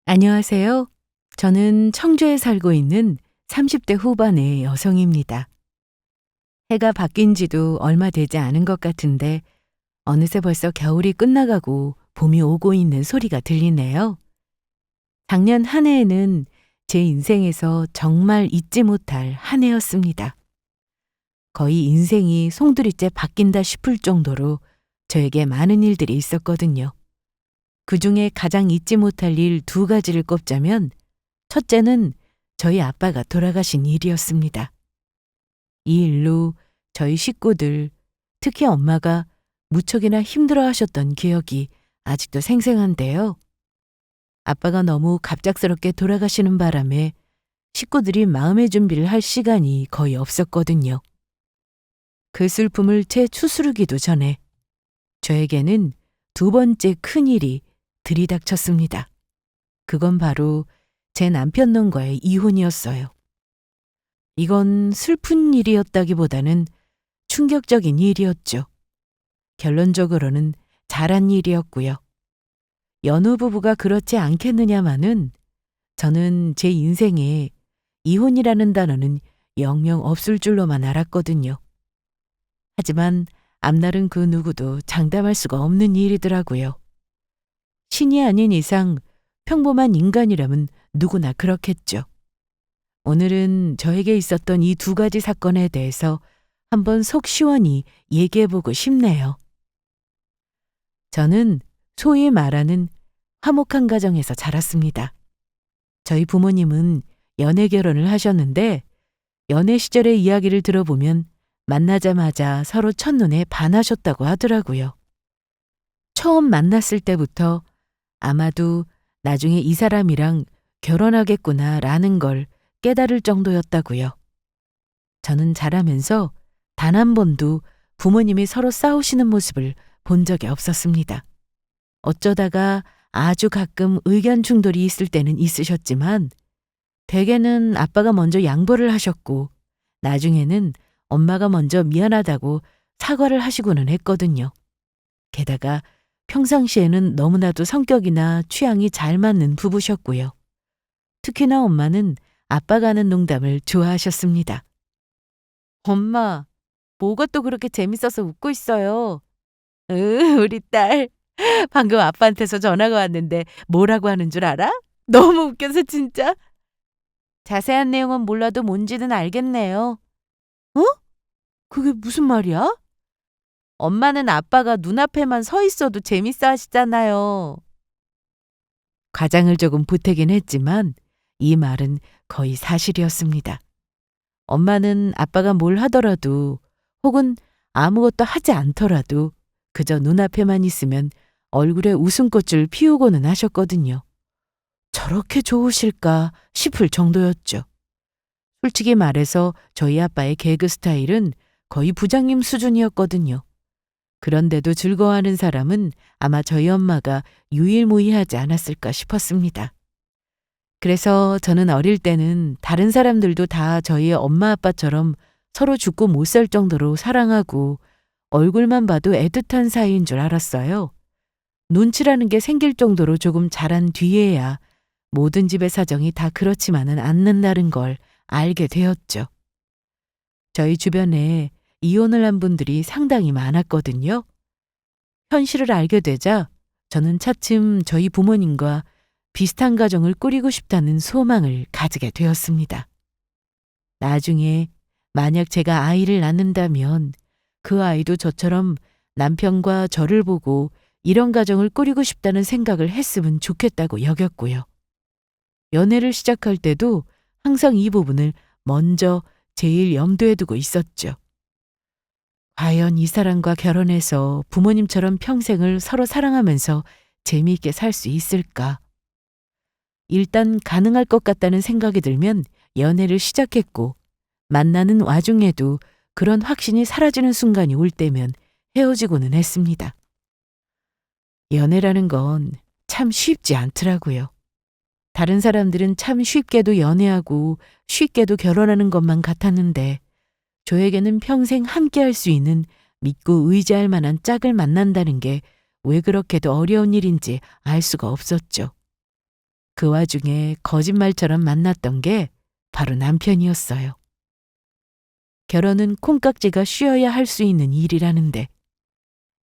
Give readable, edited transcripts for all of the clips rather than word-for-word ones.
안녕하세요. 저는 청주에 살고 있는 30대 후반의 여성입니다. 해가 바뀐 지도 얼마 되지 않은 것 같은데 어느새 벌써 겨울이 끝나가고 봄이 오고 있는 소리가 들리네요. 작년 한 해에는 제 인생에서 정말 잊지 못할 한 해였습니다. 거의 인생이 송두리째 바뀐다 싶을 정도로 저에게 많은 일들이 있었거든요. 그 중에 가장 잊지 못할 일 두 가지를 꼽자면 첫째는 저희 아빠가 돌아가신 일이었습니다. 이 일로 저희 식구들, 특히 엄마가 무척이나 힘들어 하셨던 기억이 아직도 생생한데요. 아빠가 너무 갑작스럽게 돌아가시는 바람에 식구들이 마음의 준비를 할 시간이 거의 없었거든요. 그 슬픔을 채 추스르기도 전에 저에게는 두 번째 큰 일이 들이닥쳤습니다. 그건 바로 제 남편놈과의 이혼이었어요. 이건 슬픈 일이었다기보다는 충격적인 일이었죠. 결론적으로는 잘한 일이었고요. 연우 부부가 그렇지 않겠느냐마는 저는 제 인생에 이혼이라는 단어는 영영 없을 줄로만 알았거든요. 하지만 앞날은 그 누구도 장담할 수가 없는 일이더라고요. 신이 아닌 이상 평범한 인간이라면 누구나 그렇겠죠. 오늘은 저에게 있었던 이 두 가지 사건에 대해서 한번 속 시원히 얘기해보고 싶네요. 저는 소위 말하는 화목한 가정에서 자랐습니다. 저희 부모님은 연애 결혼을 하셨는데 연애 시절의 이야기를 들어보면 만나자마자 서로 첫눈에 반하셨다고 하더라고요. 처음 만났을 때부터 아마도 나중에 이 사람이랑 결혼하겠구나라는 걸 깨달을 정도였다고요. 저는 자라면서 단 한 번도 부모님이 서로 싸우시는 모습을 본 적이 없었습니다. 어쩌다가 아주 가끔 의견 충돌이 있을 때는 있으셨지만 대개는 아빠가 먼저 양보를 하셨고 나중에는 엄마가 먼저 미안하다고 사과를 하시고는 했거든요. 게다가 평상시에는 너무나도 성격이나 취향이 잘 맞는 부부셨고요. 특히나 엄마는 아빠가 하는 농담을 좋아하셨습니다. 엄마, 뭐가 또 그렇게 재밌어서 웃고 있어요? 우리 딸. 방금 아빠한테서 전화가 왔는데 뭐라고 하는 줄 알아? 너무 웃겨서 진짜. 자세한 내용은 몰라도 뭔지는 알겠네요. 어? 그게 무슨 말이야? 엄마는 아빠가 눈앞에만 서 있어도 재밌어 하시잖아요. 과장을 조금 보태긴 했지만 이 말은 거의 사실이었습니다. 엄마는 아빠가 뭘 하더라도 혹은 아무것도 하지 않더라도 그저 눈앞에만 있으면 얼굴에 웃음꽃을 피우고는 하셨거든요. 저렇게 좋으실까 싶을 정도였죠. 솔직히 말해서 저희 아빠의 개그 스타일은 거의 부장님 수준이었거든요. 그런데도 즐거워하는 사람은 아마 저희 엄마가 유일무이하지 않았을까 싶었습니다. 그래서 저는 어릴 때는 다른 사람들도 다 저희 엄마 아빠처럼 서로 죽고 못 살 정도로 사랑하고 얼굴만 봐도 애틋한 사이인 줄 알았어요. 눈치라는 게 생길 정도로 조금 자란 뒤에야 모든 집의 사정이 다 그렇지만은 않는다는 걸 알게 되었죠. 저희 주변에 이혼을 한 분들이 상당히 많았거든요. 현실을 알게 되자 저는 차츰 저희 부모님과 비슷한 가정을 꾸리고 싶다는 소망을 가지게 되었습니다. 나중에 만약 제가 아이를 낳는다면 그 아이도 저처럼 남편과 저를 보고 이런 가정을 꾸리고 싶다는 생각을 했으면 좋겠다고 여겼고요. 연애를 시작할 때도 항상 이 부분을 먼저 제일 염두에 두고 있었죠. 과연 이 사람과 결혼해서 부모님처럼 평생을 서로 사랑하면서 재미있게 살 수 있을까? 일단 가능할 것 같다는 생각이 들면 연애를 시작했고 만나는 와중에도 그런 확신이 사라지는 순간이 올 때면 헤어지고는 했습니다. 연애라는 건 참 쉽지 않더라고요. 다른 사람들은 참 쉽게도 연애하고 쉽게도 결혼하는 것만 같았는데 저에게는 평생 함께할 수 있는 믿고 의지할 만한 짝을 만난다는 게 왜 그렇게도 어려운 일인지 알 수가 없었죠. 그 와중에 거짓말처럼 만났던 게 바로 남편이었어요. 결혼은 콩깍지가 씌어야 할 수 있는 일이라는데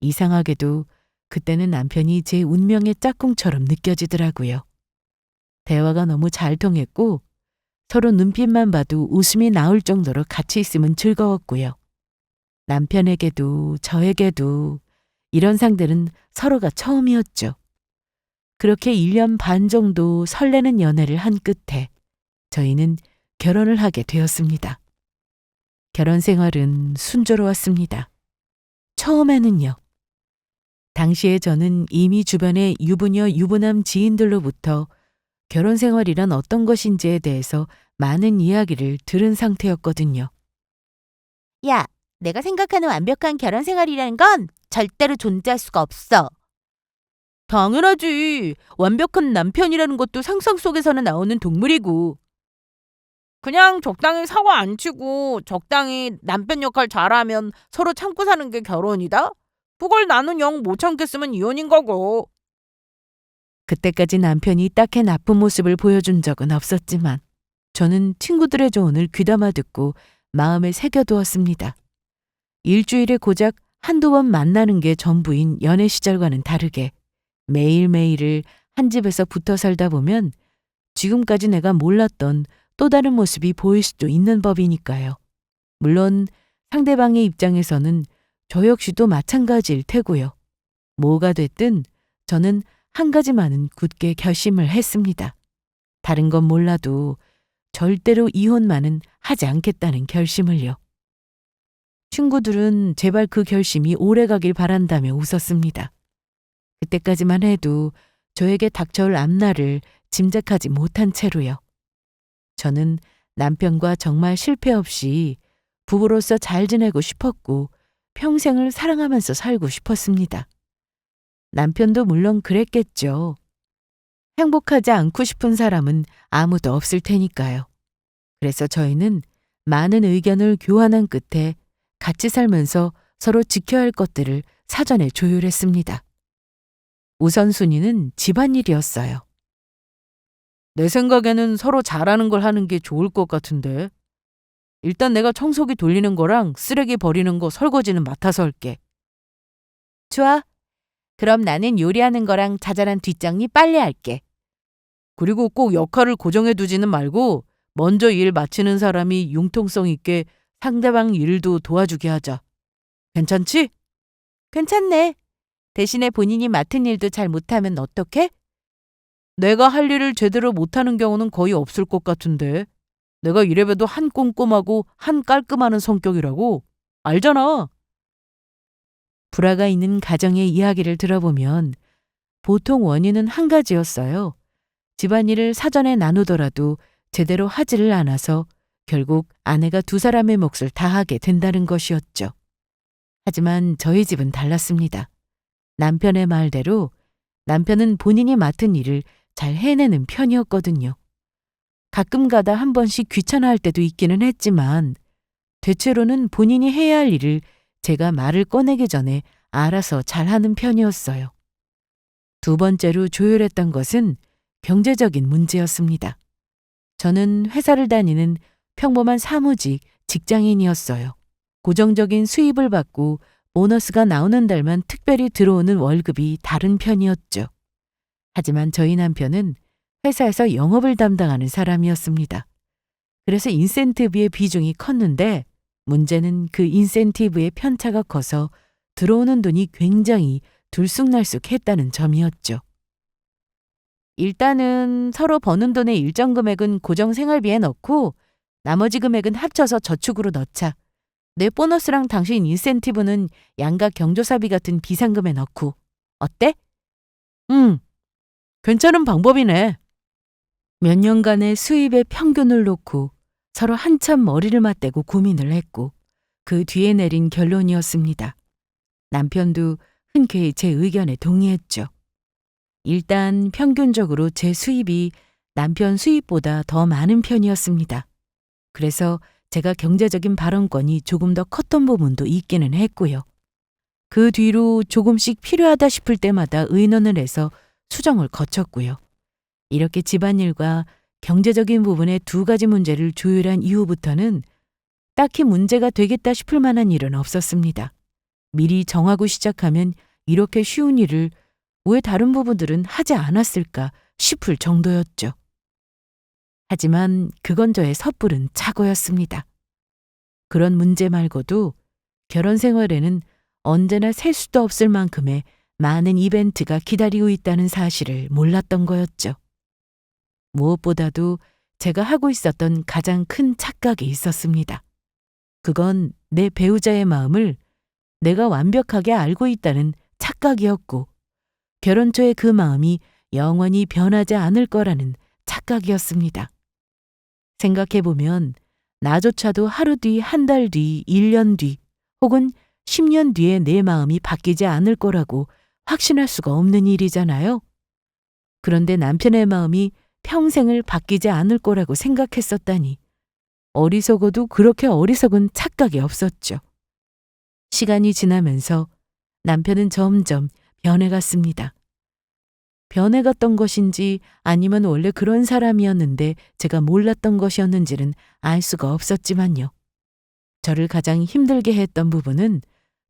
이상하게도 그때는 남편이 제 운명의 짝꿍처럼 느껴지더라고요. 대화가 너무 잘 통했고 서로 눈빛만 봐도 웃음이 나올 정도로 같이 있으면 즐거웠고요. 남편에게도 저에게도 이런 상대는 서로가 처음이었죠. 그렇게 1년 반 정도 설레는 연애를 한 끝에 저희는 결혼을 하게 되었습니다. 결혼 생활은 순조로웠습니다. 처음에는요. 당시에 저는 이미 주변의 유부녀 유부남 지인들로부터 결혼 생활이란 어떤 것인지에 대해서 많은 이야기를 들은 상태였거든요. 야, 내가 생각하는 완벽한 결혼 생활이라는 건 절대로 존재할 수가 없어. 당연하지. 완벽한 남편이라는 것도 상상 속에서는 나오는 동물이고. 그냥 적당히 사고 안 치고 적당히 남편 역할 잘하면 서로 참고 사는 게 결혼이다? 그걸 나는 영 못 참겠으면 이혼인 거고. 그때까지 남편이 딱히 나쁜 모습을 보여준 적은 없었지만 저는 친구들의 조언을 귀담아 듣고 마음에 새겨두었습니다. 일주일에 고작 한두 번 만나는 게 전부인 연애 시절과는 다르게 매일매일을 한 집에서 붙어 살다 보면 지금까지 내가 몰랐던 또 다른 모습이 보일 수도 있는 법이니까요. 물론 상대방의 입장에서는 저 역시도 마찬가지일 테고요. 뭐가 됐든 저는 한 가지만은 굳게 결심을 했습니다. 다른 건 몰라도 절대로 이혼만은 하지 않겠다는 결심을요. 친구들은 제발 그 결심이 오래가길 바란다며 웃었습니다. 그때까지만 해도 저에게 닥쳐올 앞날을 짐작하지 못한 채로요. 저는 남편과 정말 실패 없이 부부로서 잘 지내고 싶었고 평생을 사랑하면서 살고 싶었습니다. 남편도 물론 그랬겠죠. 행복하지 않고 싶은 사람은 아무도 없을 테니까요. 그래서 저희는 많은 의견을 교환한 끝에 같이 살면서 서로 지켜야 할 것들을 사전에 조율했습니다. 우선순위는 집안일이었어요. 내 생각에는 서로 잘하는 걸 하는 게 좋을 것 같은데. 일단 내가 청소기 돌리는 거랑 쓰레기 버리는 거 설거지는 맡아서 할게. 좋아. 그럼 나는 요리하는 거랑 자잘한 뒷정리 빨래할게. 그리고 꼭 역할을 고정해 두지는 말고 먼저 일 마치는 사람이 융통성 있게 상대방 일도 도와주게 하자. 괜찮지? 괜찮네. 대신에 본인이 맡은 일도 잘 못하면 어떡해? 내가 할 일을 제대로 못하는 경우는 거의 없을 것 같은데. 내가 이래봬도 한 꼼꼼하고 한 깔끔하는 성격이라고. 알잖아. 불화가 있는 가정의 이야기를 들어보면 보통 원인은 한 가지였어요. 집안일을 사전에 나누더라도 제대로 하지를 않아서 결국 아내가 두 사람의 몫을 다하게 된다는 것이었죠. 하지만 저희 집은 달랐습니다. 남편의 말대로 남편은 본인이 맡은 일을 잘 해내는 편이었거든요. 가끔 가다 한 번씩 귀찮아할 때도 있기는 했지만 대체로는 본인이 해야 할 일을 제가 말을 꺼내기 전에 알아서 잘하는 편이었어요. 두 번째로 조율했던 것은 경제적인 문제였습니다. 저는 회사를 다니는 평범한 사무직 직장인이었어요. 고정적인 수입을 받고 보너스가 나오는 달만 특별히 들어오는 월급이 다른 편이었죠. 하지만 저희 남편은 회사에서 영업을 담당하는 사람이었습니다. 그래서 인센티브의 비중이 컸는데 문제는 그 인센티브의 편차가 커서 들어오는 돈이 굉장히 들쑥날쑥했다는 점이었죠. 일단은 서로 버는 돈의 일정 금액은 고정 생활비에 넣고 나머지 금액은 합쳐서 저축으로 넣자. 내 보너스랑 당신 인센티브는 양각 경조사비 같은 비상금에 넣고. 어때? 괜찮은 방법이네. 몇 년간의 수입의 평균을 놓고 서로 한참 머리를 맞대고 고민을 했고 그 뒤에 내린 결론이었습니다. 남편도 흔쾌히 제 의견에 동의했죠. 일단 평균적으로 제 수입이 남편 수입보다 더 많은 편이었습니다. 그래서 제가 경제적인 발언권이 조금 더 컸던 부분도 있기는 했고요. 그 뒤로 조금씩 필요하다 싶을 때마다 의논을 해서 수정을 거쳤고요. 이렇게 집안일과 경제적인 부분의 두 가지 문제를 조율한 이후부터는 딱히 문제가 되겠다 싶을 만한 일은 없었습니다. 미리 정하고 시작하면 이렇게 쉬운 일을 왜 다른 부부들은 하지 않았을까 싶을 정도였죠. 하지만 그건 저의 섣부른 착오였습니다. 그런 문제 말고도 결혼 생활에는 언제나 셀 수도 없을 만큼의 많은 이벤트가 기다리고 있다는 사실을 몰랐던 거였죠. 무엇보다도 제가 하고 있었던 가장 큰 착각이 있었습니다. 그건 내 배우자의 마음을 내가 완벽하게 알고 있다는 착각이었고, 결혼 초에 그 마음이 영원히 변하지 않을 거라는 착각이었습니다. 생각해보면 나조차도 하루 뒤, 한 달 뒤, 1년 뒤, 혹은 10년 뒤에 내 마음이 바뀌지 않을 거라고 확신할 수가 없는 일이잖아요. 그런데 남편의 마음이 평생을 바뀌지 않을 거라고 생각했었다니 어리석어도 그렇게 어리석은 착각이 없었죠. 시간이 지나면서 남편은 점점 변해갔습니다. 변해갔던 것인지 아니면 원래 그런 사람이었는데 제가 몰랐던 것이었는지는 알 수가 없었지만요. 저를 가장 힘들게 했던 부분은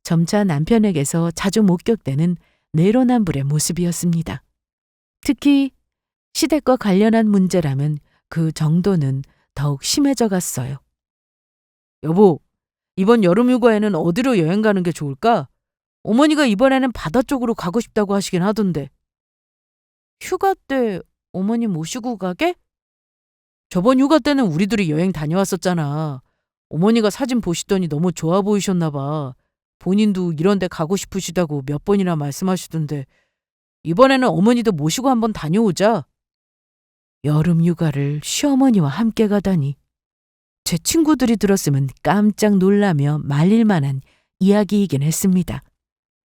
점차 남편에게서 자주 목격되는 내로남불의 모습이었습니다. 특히 시댁과 관련한 문제라면 그 정도는 더욱 심해져 갔어요. 여보, 이번 여름휴가에는 어디로 여행 가는 게 좋을까? 어머니가 이번에는 바다 쪽으로 가고 싶다고 하시긴 하던데. 휴가 때 어머니 모시고 가게? 저번 휴가 때는 우리 둘이 여행 다녀왔었잖아. 어머니가 사진 보시더니 너무 좋아 보이셨나 봐. 본인도 이런 데 가고 싶으시다고 몇 번이나 말씀하시던데 이번에는 어머니도 모시고 한번 다녀오자. 여름 휴가를 시어머니와 함께 가다니. 제 친구들이 들었으면 깜짝 놀라며 말릴 만한 이야기이긴 했습니다.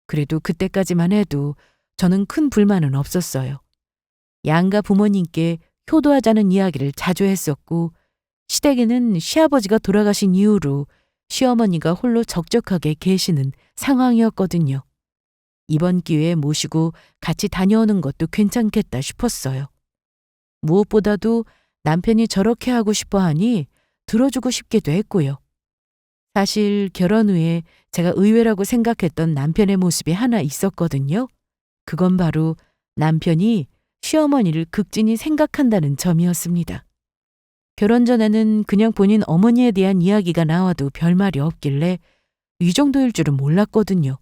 그래도 그때까지만 해도 저는 큰 불만은 없었어요. 양가 부모님께 효도하자는 이야기를 자주 했었고, 시댁에는 시아버지가 돌아가신 이후로 시어머니가 홀로 적적하게 계시는 상황이었거든요. 이번 기회에 모시고 같이 다녀오는 것도 괜찮겠다 싶었어요. 무엇보다도 남편이 저렇게 하고 싶어 하니 들어주고 싶기도 했고요. 사실 결혼 후에 제가 의외라고 생각했던 남편의 모습이 하나 있었거든요. 그건 바로 남편이 시어머니를 극진히 생각한다는 점이었습니다. 결혼 전에는 그냥 본인 어머니에 대한 이야기가 나와도 별말이 없길래 이 정도일 줄은 몰랐거든요.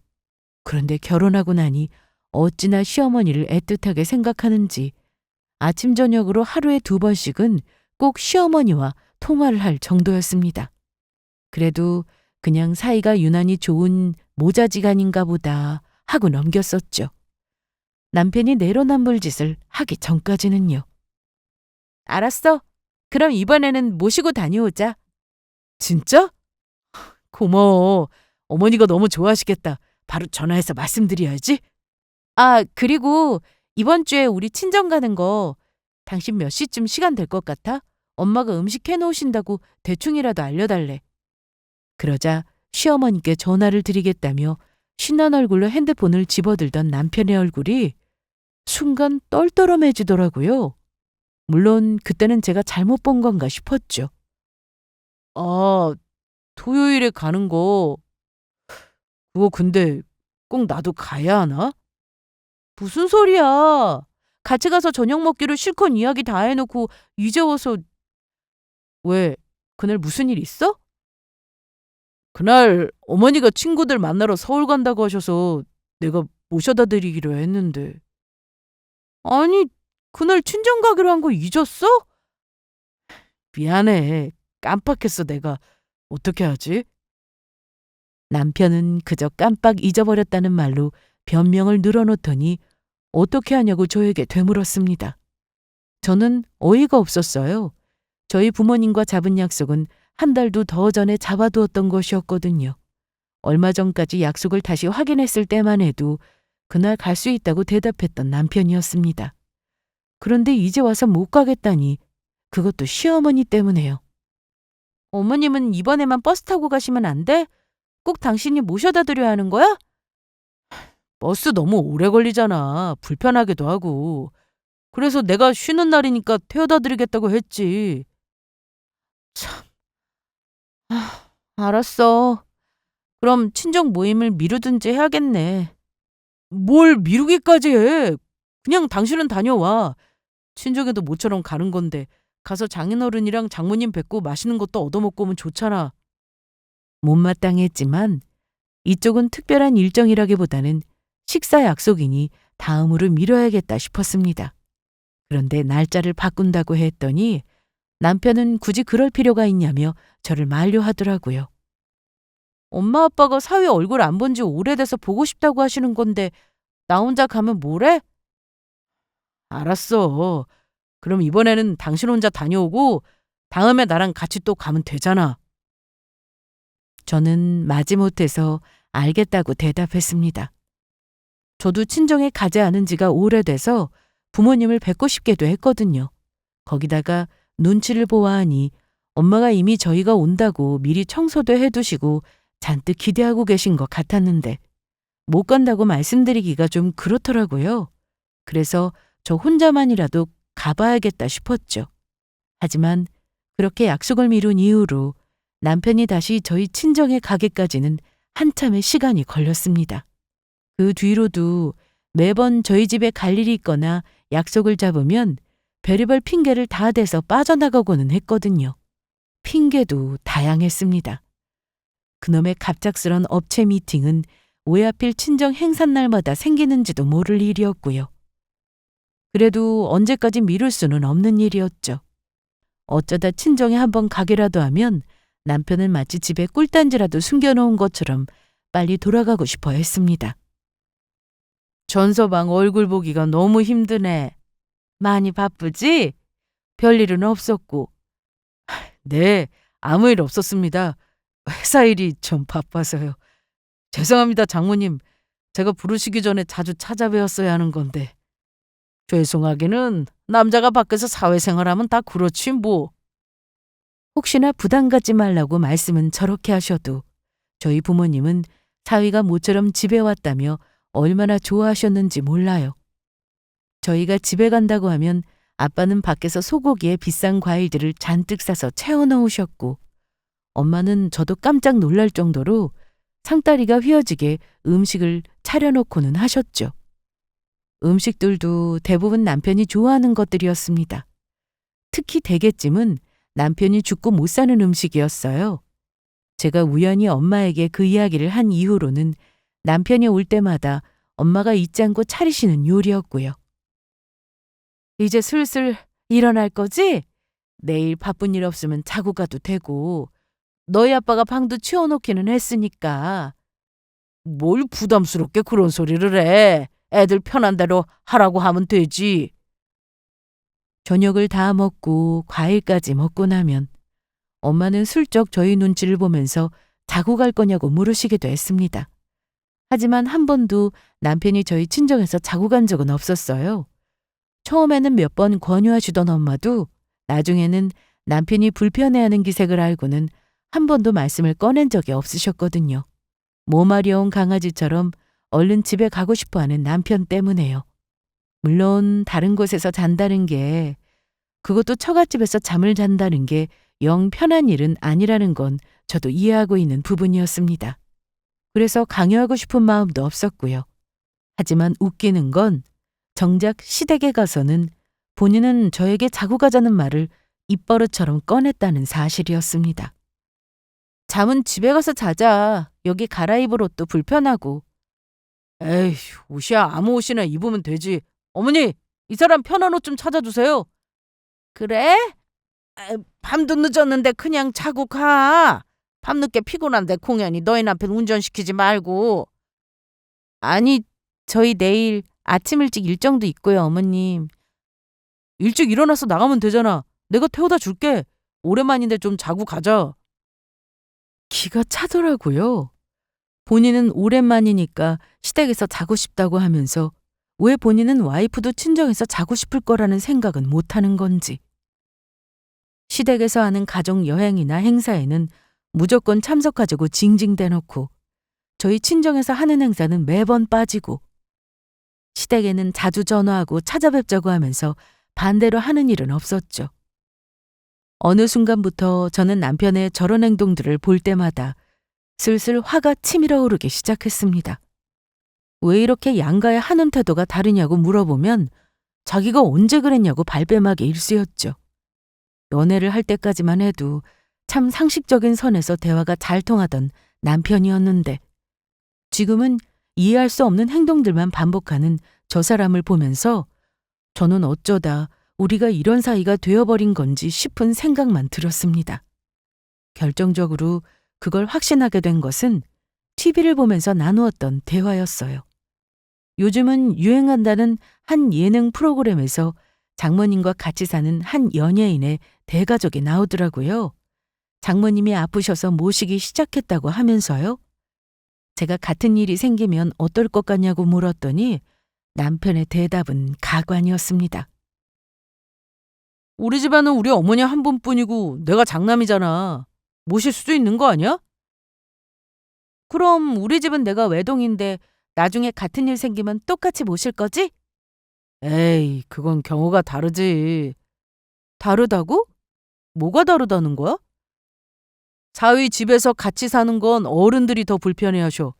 그런데 결혼하고 나니 어찌나 시어머니를 애틋하게 생각하는지 아침 저녁으로 하루에 2번씩은 꼭 시어머니와 통화를 할 정도였습니다. 그래도 그냥 사이가 유난히 좋은 모자지간인가 보다 하고 넘겼었죠. 남편이 내로남불 짓을 하기 전까지는요. 알았어. 그럼 이번에는 모시고 다녀오자. 진짜? 고마워. 어머니가 너무 좋아하시겠다. 바로 전화해서 말씀드려야지. 아, 그리고 이번 주에 우리 친정 가는 거 당신 몇 시쯤 시간 될 것 같아? 엄마가 음식 해놓으신다고 대충이라도 알려달래. 그러자 시어머니께 전화를 드리겠다며 신난 얼굴로 핸드폰을 집어들던 남편의 얼굴이 순간 떨떠름해지더라고요. 물론 그때는 제가 잘못 본 건가 싶었죠. 아, 토요일에 가는 거 그거 근데 꼭 나도 가야 하나? 무슨 소리야. 같이 가서 저녁 먹기로 실컷 이야기 다 해놓고 이제 와서 왜? 그날 무슨 일 있어? 그날 어머니가 친구들 만나러 서울 간다고 하셔서 내가 모셔다 드리기로 했는데. 아니, 그날 친정 가기로 한 거 잊었어? 미안해. 깜빡했어 내가. 어떻게 하지? 남편은 그저 깜빡 잊어버렸다는 말로 변명을 늘어놓더니 어떻게 하냐고 저에게 되물었습니다. 저는 어이가 없었어요. 저희 부모님과 잡은 약속은 한 달도 더 전에 잡아두었던 것이었거든요. 얼마 전까지 약속을 다시 확인했을 때만 해도 그날 갈 수 있다고 대답했던 남편이었습니다. 그런데 이제 와서 못 가겠다니 그것도 시어머니 때문에요. 어머님은 이번에만 버스 타고 가시면 안 돼? 꼭 당신이 모셔다 드려야 하는 거야? 버스 너무 오래 걸리잖아. 불편하기도 하고. 그래서 내가 쉬는 날이니까 태워다 드리겠다고 했지. 참, 알았어. 그럼 친정 모임을 미루든지 해야겠네. 뭘 미루기까지 해. 그냥 당신은 다녀와. 친정에도 모처럼 가는 건데 가서 장인어른이랑 장모님 뵙고 맛있는 것도 얻어먹고 오면 좋잖아. 못마땅했지만 이쪽은 특별한 일정이라기보다는 식사 약속이니 다음으로 미뤄야겠다 싶었습니다. 그런데 날짜를 바꾼다고 했더니 남편은 굳이 그럴 필요가 있냐며 저를 만류하더라고요. 엄마 아빠가 사위 얼굴 안 본 지 오래돼서 보고 싶다고 하시는 건데 나 혼자 가면 뭐래? 알았어. 그럼 이번에는 당신 혼자 다녀오고 다음에 나랑 같이 또 가면 되잖아. 저는 마지못해서 알겠다고 대답했습니다. 저도 친정에 가지 않은 지가 오래돼서 부모님을 뵙고 싶기도 했거든요. 거기다가 눈치를 보아하니 엄마가 이미 저희가 온다고 미리 청소도 해두시고 잔뜩 기대하고 계신 것 같았는데 못 간다고 말씀드리기가 좀 그렇더라고요. 그래서 저 혼자만이라도 가봐야겠다 싶었죠. 하지만 그렇게 약속을 미룬 이후로 남편이 다시 저희 친정에 가기까지는 한참의 시간이 걸렸습니다. 그 뒤로도 매번 저희 집에 갈 일이 있거나 약속을 잡으면 별의별 핑계를 다 대서 빠져나가고는 했거든요. 핑계도 다양했습니다. 그놈의 갑작스런 업체 미팅은 왜 하필 친정 행사날마다 생기는지도 모를 일이었고요. 그래도 언제까지 미룰 수는 없는 일이었죠. 어쩌다 친정에 한번 가기라도 하면 남편은 마치 집에 꿀단지라도 숨겨놓은 것처럼 빨리 돌아가고 싶어 했습니다. 전서방 얼굴 보기가 너무 힘드네. 많이 바쁘지? 별일은 없었고. 네, 아무 일 없었습니다. 회사 일이 좀 바빠서요. 죄송합니다, 장모님. 제가 부르시기 전에 자주 찾아뵈었어야 하는 건데. 죄송하기는 남자가 밖에서 사회생활하면 다 그렇지 뭐. 혹시나 부담 갖지 말라고 말씀은 저렇게 하셔도 저희 부모님은 사위가 모처럼 집에 왔다며 얼마나 좋아하셨는지 몰라요. 저희가 집에 간다고 하면 아빠는 밖에서 소고기에 비싼 과일들을 잔뜩 싸서 채워넣으셨고 엄마는 저도 깜짝 놀랄 정도로 상다리가 휘어지게 음식을 차려놓고는 하셨죠. 음식들도 대부분 남편이 좋아하는 것들이었습니다. 특히 대게찜은 남편이 죽고 못 사는 음식이었어요. 제가 우연히 엄마에게 그 이야기를 한 이후로는 남편이 올 때마다 엄마가 잊지 않고 차리시는 요리였고요. 이제 슬슬 일어날 거지? 내일 바쁜 일 없으면 자고 가도 되고 너희 아빠가 방도 치워놓기는 했으니까. 뭘 부담스럽게 그런 소리를 해. 애들 편한 대로 하라고 하면 되지. 저녁을 다 먹고 과일까지 먹고 나면 엄마는 슬쩍 저희 눈치를 보면서 자고 갈 거냐고 물으시기도 했습니다. 하지만 한 번도 남편이 저희 친정에서 자고 간 적은 없었어요. 처음에는 몇 번 권유하시던 엄마도 나중에는 남편이 불편해하는 기색을 알고는 한 번도 말씀을 꺼낸 적이 없으셨거든요. 모마려운 강아지처럼 얼른 집에 가고 싶어하는 남편 때문에요. 물론 다른 곳에서 잔다는 게 그것도 처갓집에서 잠을 잔다는 게 영 편한 일은 아니라는 건 저도 이해하고 있는 부분이었습니다. 그래서 강요하고 싶은 마음도 없었고요. 하지만 웃기는 건 정작 시댁에 가서는 본인은 저에게 자고 가자는 말을 입버릇처럼 꺼냈다는 사실이었습니다. 잠은 집에 가서 자자. 여기 갈아입을 옷도 불편하고. 에이, 옷이야 아무 옷이나 입으면 되지. 어머니, 이 사람 편한 옷 좀 찾아주세요. 그래? 밤도 늦었는데 그냥 자고 가. 밤늦게 피곤한데 공연히 너희 남편 운전시키지 말고. 아니, 저희 내일 아침 일찍 일정도 있고요, 어머님. 일찍 일어나서 나가면 되잖아. 내가 태워다 줄게. 오랜만인데 좀 자고 가자. 기가 차더라고요. 본인은 오랜만이니까 시댁에서 자고 싶다고 하면서 왜 본인은 와이프도 친정에서 자고 싶을 거라는 생각은 못하는 건지. 시댁에서 하는 가족 여행이나 행사에는 무조건 참석하자고 징징대놓고 저희 친정에서 하는 행사는 매번 빠지고 시댁에는 자주 전화하고 찾아뵙자고 하면서 반대로 하는 일은 없었죠. 어느 순간부터 저는 남편의 저런 행동들을 볼 때마다 슬슬 화가 치밀어 오르기 시작했습니다. 왜 이렇게 양가의 하는 태도가 다르냐고 물어보면 자기가 언제 그랬냐고 발뺌하기 일쑤였죠. 연애를 할 때까지만 해도 참 상식적인 선에서 대화가 잘 통하던 남편이었는데 지금은 이해할 수 없는 행동들만 반복하는 저 사람을 보면서 저는 어쩌다 우리가 이런 사이가 되어버린 건지 싶은 생각만 들었습니다. 결정적으로 그걸 확신하게 된 것은 TV를 보면서 나누었던 대화였어요. 요즘은 유행한다는 한 예능 프로그램에서 장모님과 같이 사는 한 연예인의 대가족이 나오더라고요. 장모님이 아프셔서 모시기 시작했다고 하면서요. 제가 같은 일이 생기면 어떨 것 같냐고 물었더니 남편의 대답은 가관이었습니다. 우리 집안은 우리 어머니 한 분뿐이고 내가 장남이잖아. 모실 수도 있는 거 아니야? 그럼 우리 집은 내가 외동인데 나중에 같은 일 생기면 똑같이 모실 거지? 에이, 그건 경우가 다르지. 다르다고? 뭐가 다르다는 거야? 사위 집에서 같이 사는 건 어른들이 더 불편해하셔.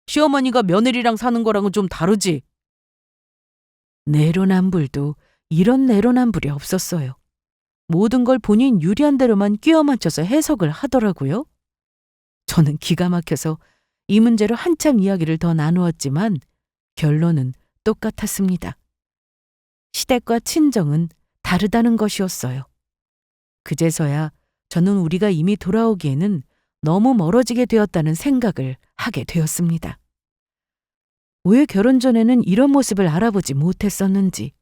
시어머니가 며느리랑 사는 거랑은 좀 다르지. 내로남불도 이런 내로남불이 없었어요. 모든 걸 본인 유리한 대로만 끼워 맞춰서 해석을 하더라고요. 저는 기가 막혀서 이 문제로 한참 이야기를 더 나누었지만 결론은 똑같았습니다. 시댁과 친정은 다르다는 것이었어요. 그제서야 저는 우리가 이미 돌아오기에는 너무 멀어지게 되었다는 생각을 하게 되었습니다. 왜 결혼 전에는 이런 모습을 알아보지 못했었는지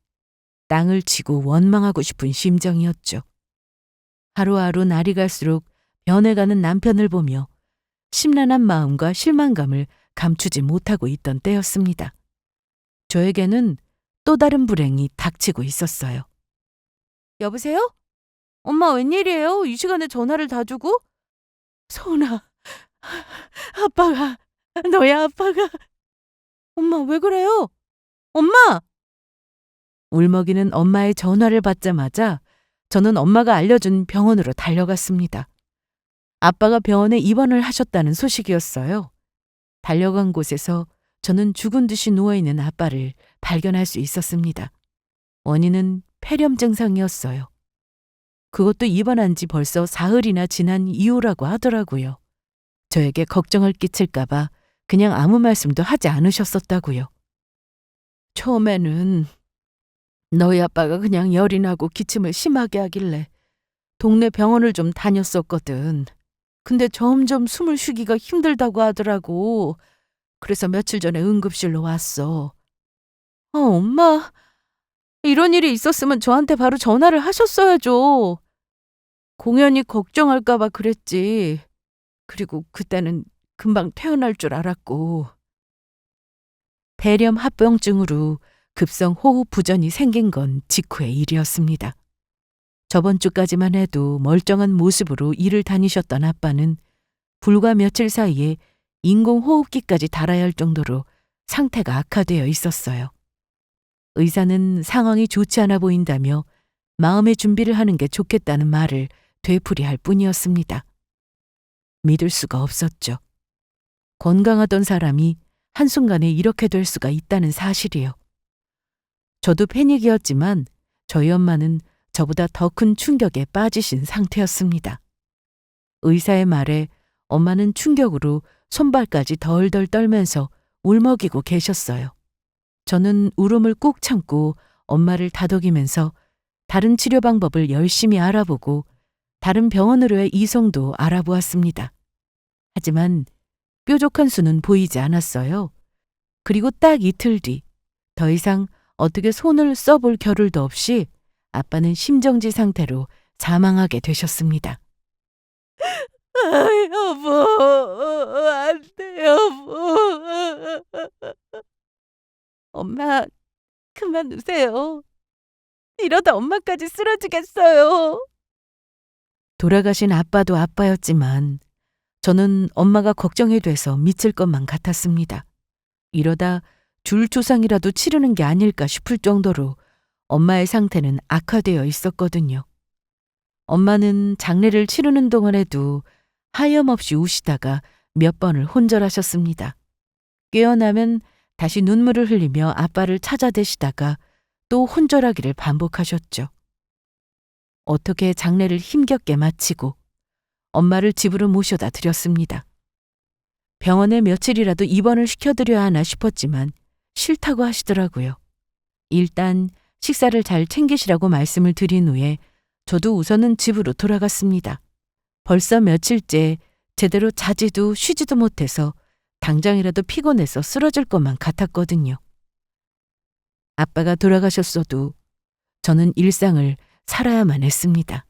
땅을 치고 원망하고 싶은 심정이었죠. 하루하루 날이 갈수록 변해가는 남편을 보며 심란한 마음과 실망감을 감추지 못하고 있던 때였습니다. 저에게는 또 다른 불행이 닥치고 있었어요. 여보세요? 엄마 웬일이에요? 이 시간에 전화를 다 주고? 소은아, 아빠가, 너야 아빠가. 엄마 왜 그래요? 엄마! 울먹이는 엄마의 전화를 받자마자 저는 엄마가 알려준 병원으로 달려갔습니다. 아빠가 병원에 입원을 하셨다는 소식이었어요. 달려간 곳에서 저는 죽은 듯이 누워있는 아빠를 발견할 수 있었습니다. 원인은 폐렴 증상이었어요. 그것도 입원한 지 벌써 사흘이나 지난 이후라고 하더라고요. 저에게 걱정을 끼칠까봐 그냥 아무 말씀도 하지 않으셨었다고요. 처음에는 너희 아빠가 그냥 열이 나고 기침을 심하게 하길래 동네 병원을 좀 다녔었거든. 근데 점점 숨을 쉬기가 힘들다고 하더라고. 그래서 며칠 전에 응급실로 왔어. 엄마, 이런 일이 있었으면 저한테 바로 전화를 하셨어야죠. 공연히 걱정할까 봐 그랬지. 그리고 그때는 금방 퇴원할 줄 알았고. 폐렴 합병증으로 급성 호흡 부전이 생긴 건 직후의 일이었습니다. 저번 주까지만 해도 멀쩡한 모습으로 일을 다니셨던 아빠는 불과 며칠 사이에 인공호흡기까지 달아야 할 정도로 상태가 악화되어 있었어요. 의사는 상황이 좋지 않아 보인다며 마음의 준비를 하는 게 좋겠다는 말을 되풀이할 뿐이었습니다. 믿을 수가 없었죠. 건강하던 사람이 한순간에 이렇게 될 수가 있다는 사실이요. 저도 패닉이었지만 저희 엄마는 저보다 더 큰 충격에 빠지신 상태였습니다. 의사의 말에 엄마는 충격으로 손발까지 덜덜 떨면서 울먹이고 계셨어요. 저는 울음을 꾹 참고 엄마를 다독이면서 다른 치료 방법을 열심히 알아보고 다른 병원으로의 이송도 알아보았습니다. 하지만 뾰족한 수는 보이지 않았어요. 그리고 딱 이틀 뒤 더 이상 어떻게 손을 써볼 겨를도 없이 아빠는 심정지 상태로 사망하게 되셨습니다. 여보, 안 돼, 여보. 엄마, 그만 우세요. 이러다 엄마까지 쓰러지겠어요. 돌아가신 아빠도 아빠였지만 저는 엄마가 걱정이 돼서 미칠 것만 같았습니다. 이러다 줄초상이라도 치르는 게 아닐까 싶을 정도로 엄마의 상태는 악화되어 있었거든요. 엄마는 장례를 치르는 동안에도 하염없이 우시다가 몇 번을 혼절하셨습니다. 깨어나면 다시 눈물을 흘리며 아빠를 찾아대시다가 또 혼절하기를 반복하셨죠. 어떻게 장례를 힘겹게 마치고 엄마를 집으로 모셔다 드렸습니다. 병원에 며칠이라도 입원을 시켜드려야 하나 싶었지만 싫다고 하시더라고요. 일단 식사를 잘 챙기시라고 말씀을 드린 후에 저도 우선은 집으로 돌아갔습니다. 벌써 며칠째 제대로 자지도 쉬지도 못해서 당장이라도 피곤해서 쓰러질 것만 같았거든요. 아빠가 돌아가셨어도 저는 일상을 살아야만 했습니다.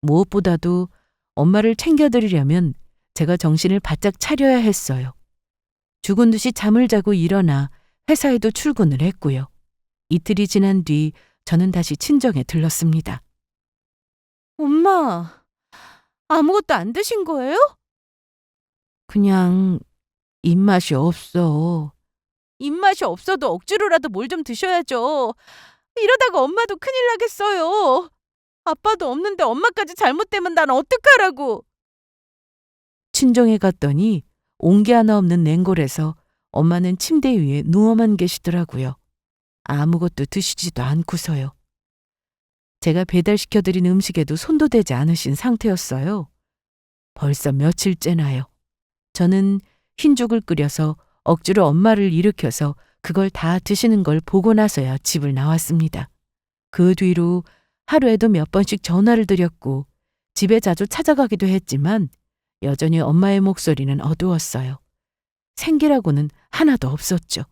무엇보다도 엄마를 챙겨드리려면 제가 정신을 바짝 차려야 했어요. 죽은 듯이 잠을 자고 일어나 회사에도 출근을 했고요. 이틀이 지난 뒤 저는 다시 친정에 들렀습니다. 엄마, 아무것도 안 드신 거예요? 그냥 입맛이 없어. 입맛이 없어도 억지로라도 뭘 좀 드셔야죠. 이러다가 엄마도 큰일 나겠어요. 아빠도 없는데 엄마까지 잘못되면 난 어떡하라고. 친정에 갔더니 온기 하나 없는 냉골에서 엄마는 침대 위에 누워만 계시더라고요. 아무것도 드시지도 않고서요. 제가 배달시켜드린 음식에도 손도 대지 않으신 상태였어요. 벌써 며칠째나요. 저는 흰죽을 끓여서 억지로 엄마를 일으켜서 그걸 다 드시는 걸 보고 나서야 집을 나왔습니다. 그 뒤로 하루에도 몇 번씩 전화를 드렸고 집에 자주 찾아가기도 했지만 여전히 엄마의 목소리는 어두웠어요. 생기라고는 하나도 없었죠.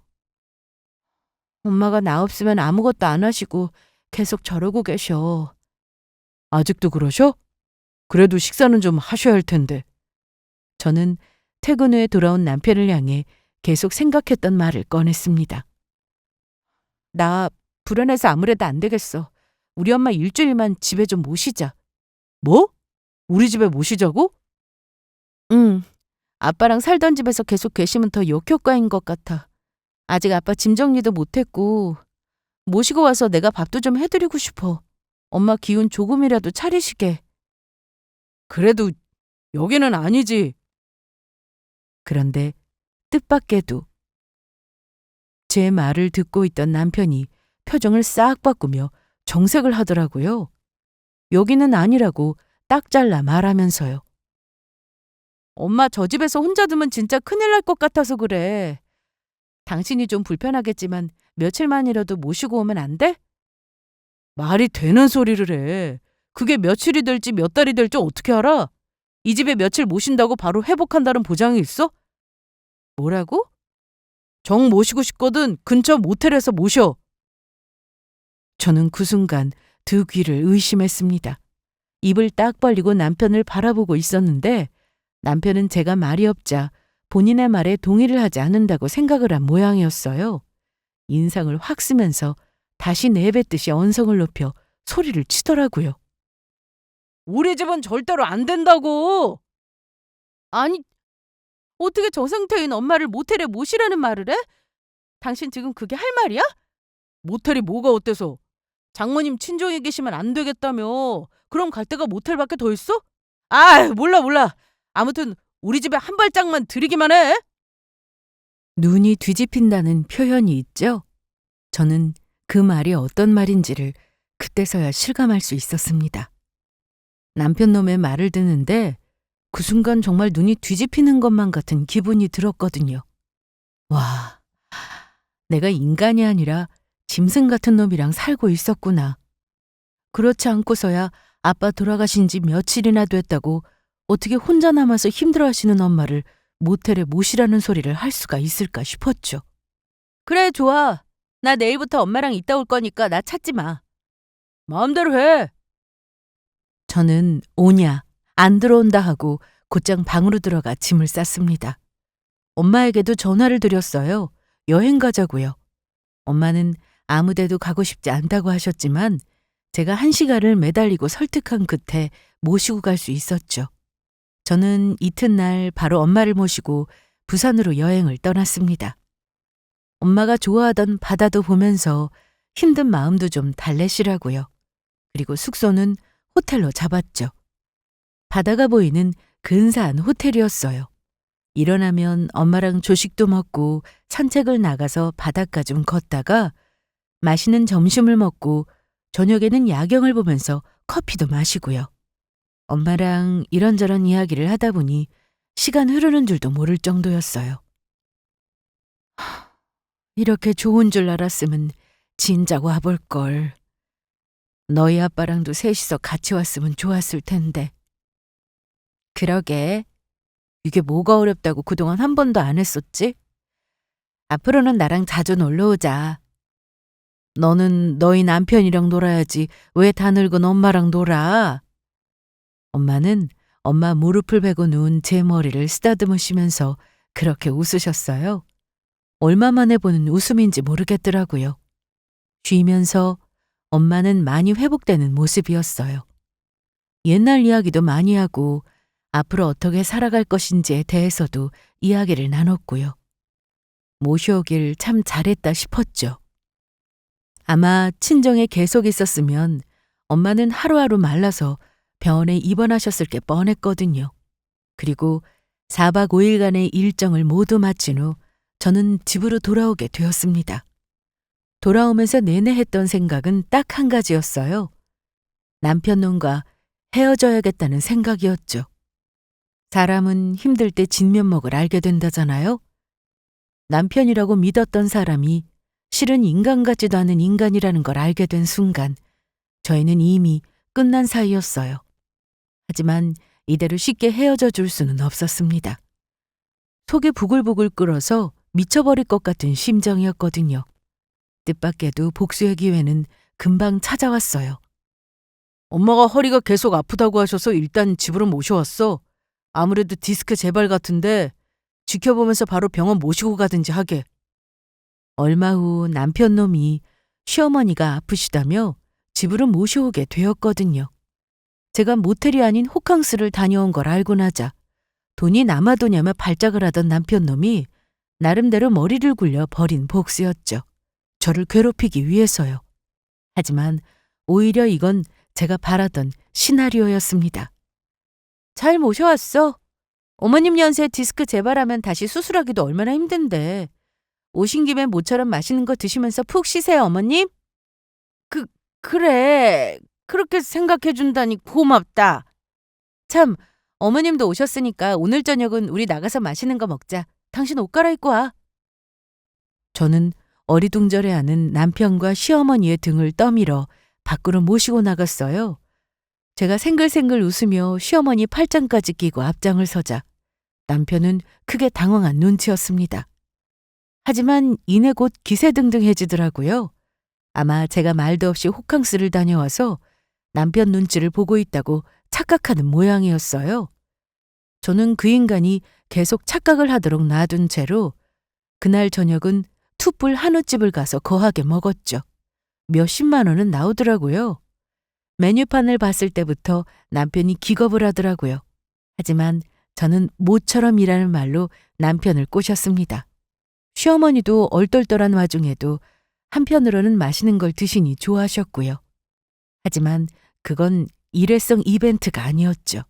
엄마가 나 없으면 아무것도 안 하시고 계속 저러고 계셔. 아직도 그러셔? 그래도 식사는 좀 하셔야 할 텐데. 저는 퇴근 후에 돌아온 남편을 향해 계속 생각했던 말을 꺼냈습니다. 나 불안해서 아무래도 안 되겠어. 우리 엄마 일주일만 집에 좀 모시자. 뭐? 우리 집에 모시자고? 응. 아빠랑 살던 집에서 계속 계시면 더 역효과인 것 같아. 아직 아빠 짐 정리도 못했고 모시고 와서 내가 밥도 좀 해드리고 싶어. 엄마 기운 조금이라도 차리시게. 그래도 여기는 아니지. 그런데 뜻밖에도 제 말을 듣고 있던 남편이 표정을 싹 바꾸며 정색을 하더라고요. 여기는 아니라고 딱 잘라 말하면서요. 엄마 저 집에서 혼자 두면 진짜 큰일 날 것 같아서 그래. 당신이 좀 불편하겠지만 며칠만이라도 모시고 오면 안 돼? 말이 되는 소리를 해. 그게 며칠이 될지 몇 달이 될지 어떻게 알아? 이 집에 며칠 모신다고 바로 회복한다는 보장이 있어? 뭐라고? 정 모시고 싶거든 근처 모텔에서 모셔. 저는 그 순간 두 귀를 의심했습니다. 입을 딱 벌리고 남편을 바라보고 있었는데 남편은 제가 말이 없자 본인의 말에 동의를 하지 않는다고 생각을 한 모양이었어요. 인상을 확 쓰면서 다시 내뱉듯이 언성을 높여 소리를 치더라고요. 우리 집은 절대로 안 된다고. 아니, 어떻게 저 상태인 엄마를 모텔에 모시라는 말을 해? 당신 지금 그게 할 말이야? 모텔이 뭐가 어때서? 장모님 친정에 계시면 안 되겠다며. 그럼 갈 데가 모텔밖에 더 있어? 아, 몰라. 아무튼 우리 집에 한 발짝만 들이기만 해. 눈이 뒤집힌다는 표현이 있죠? 저는 그 말이 어떤 말인지를 그때서야 실감할 수 있었습니다. 남편 놈의 말을 듣는데 그 순간 정말 눈이 뒤집히는 것만 같은 기분이 들었거든요. 와, 내가 인간이 아니라 짐승 같은 놈이랑 살고 있었구나. 그렇지 않고서야 아빠 돌아가신 지 며칠이나 됐다고 어떻게 혼자 남아서 힘들어하시는 엄마를 모텔에 모시라는 소리를 할 수가 있을까 싶었죠. 그래, 좋아. 나 내일부터 엄마랑 있다 올 거니까 나 찾지 마. 마음대로 해. 저는 오냐, 안 들어온다 하고 곧장 방으로 들어가 짐을 쌌습니다. 엄마에게도 전화를 드렸어요. 여행 가자고요. 엄마는 아무데도 가고 싶지 않다고 하셨지만 제가 한 시간을 매달리고 설득한 끝에 모시고 갈 수 있었죠. 저는 이튿날 바로 엄마를 모시고 부산으로 여행을 떠났습니다. 엄마가 좋아하던 바다도 보면서 힘든 마음도 좀 달래시라고요. 그리고 숙소는 호텔로 잡았죠. 바다가 보이는 근사한 호텔이었어요. 일어나면 엄마랑 조식도 먹고 산책을 나가서 바닷가 좀 걷다가 맛있는 점심을 먹고 저녁에는 야경을 보면서 커피도 마시고요. 엄마랑 이런저런 이야기를 하다 보니 시간 흐르는 줄도 모를 정도였어요. 이렇게 좋은 줄 알았으면 진작 와볼 걸. 너희 아빠랑도 셋이서 같이 왔으면 좋았을 텐데. 그러게. 이게 뭐가 어렵다고 그동안 한 번도 안 했었지? 앞으로는 나랑 자주 놀러 오자. 너는 너희 남편이랑 놀아야지 왜 다 늙은 엄마랑 놀아? 엄마는 엄마 무릎을 베고 누운 제 머리를 쓰다듬으시면서 그렇게 웃으셨어요. 얼마 만에 보는 웃음인지 모르겠더라고요. 쉬면서 엄마는 많이 회복되는 모습이었어요. 옛날 이야기도 많이 하고 앞으로 어떻게 살아갈 것인지에 대해서도 이야기를 나눴고요. 모셔오길 참 잘했다 싶었죠. 아마 친정에 계속 있었으면 엄마는 하루하루 말라서 병원에 입원하셨을 게 뻔했거든요. 그리고 4박 5일간의 일정을 모두 마친 후 저는 집으로 돌아오게 되었습니다. 돌아오면서 내내 했던 생각은 딱 한 가지였어요. 남편 놈과 헤어져야겠다는 생각이었죠. 사람은 힘들 때 진면목을 알게 된다잖아요. 남편이라고 믿었던 사람이 실은 인간 같지도 않은 인간이라는 걸 알게 된 순간 저희는 이미 끝난 사이였어요. 하지만 이대로 쉽게 헤어져 줄 수는 없었습니다. 속이 부글부글 끓어서 미쳐버릴 것 같은 심정이었거든요. 뜻밖에도 복수의 기회는 금방 찾아왔어요. 엄마가 허리가 계속 아프다고 하셔서 일단 집으로 모셔왔어. 아무래도 디스크 재발 같은데 지켜보면서 바로 병원 모시고 가든지 하게. 얼마 후 남편 놈이 시어머니가 아프시다며 집으로 모셔오게 되었거든요. 제가 모텔이 아닌 호캉스를 다녀온 걸 알고 나자 돈이 남아도냐며 발작을 하던 남편 놈이 나름대로 머리를 굴려 벌인 복수였죠. 저를 괴롭히기 위해서요. 하지만 오히려 이건 제가 바라던 시나리오였습니다. 잘 모셔왔어. 어머님 연세 디스크 재발하면 다시 수술하기도 얼마나 힘든데. 오신 김에 모처럼 맛있는 거 드시면서 푹 쉬세요, 어머님. 그래. 그렇게 생각해준다니 고맙다. 참, 어머님도 오셨으니까 오늘 저녁은 우리 나가서 맛있는 거 먹자. 당신 옷 갈아입고 와. 저는 어리둥절해하는 남편과 시어머니의 등을 떠밀어 밖으로 모시고 나갔어요. 제가 생글생글 웃으며 시어머니 팔짱까지 끼고 앞장을 서자 남편은 크게 당황한 눈치였습니다. 하지만 이내 곧 기세등등해지더라고요. 아마 제가 말도 없이 호캉스를 다녀와서 남편 눈치를 보고 있다고 착각하는 모양이었어요. 저는 그 인간이 계속 착각을 하도록 놔둔 채로 그날 저녁은 투뿔 한우집을 가서 거하게 먹었죠. 몇십만 원은 나오더라고요. 메뉴판을 봤을 때부터 남편이 기겁을 하더라고요. 하지만 저는 모처럼 이라는 말로 남편을 꼬셨습니다. 시어머니도 얼떨떨한 와중에도 한편으로는 맛있는 걸 드시니 좋아하셨고요. 하지만 그건 일회성 이벤트가 아니었죠.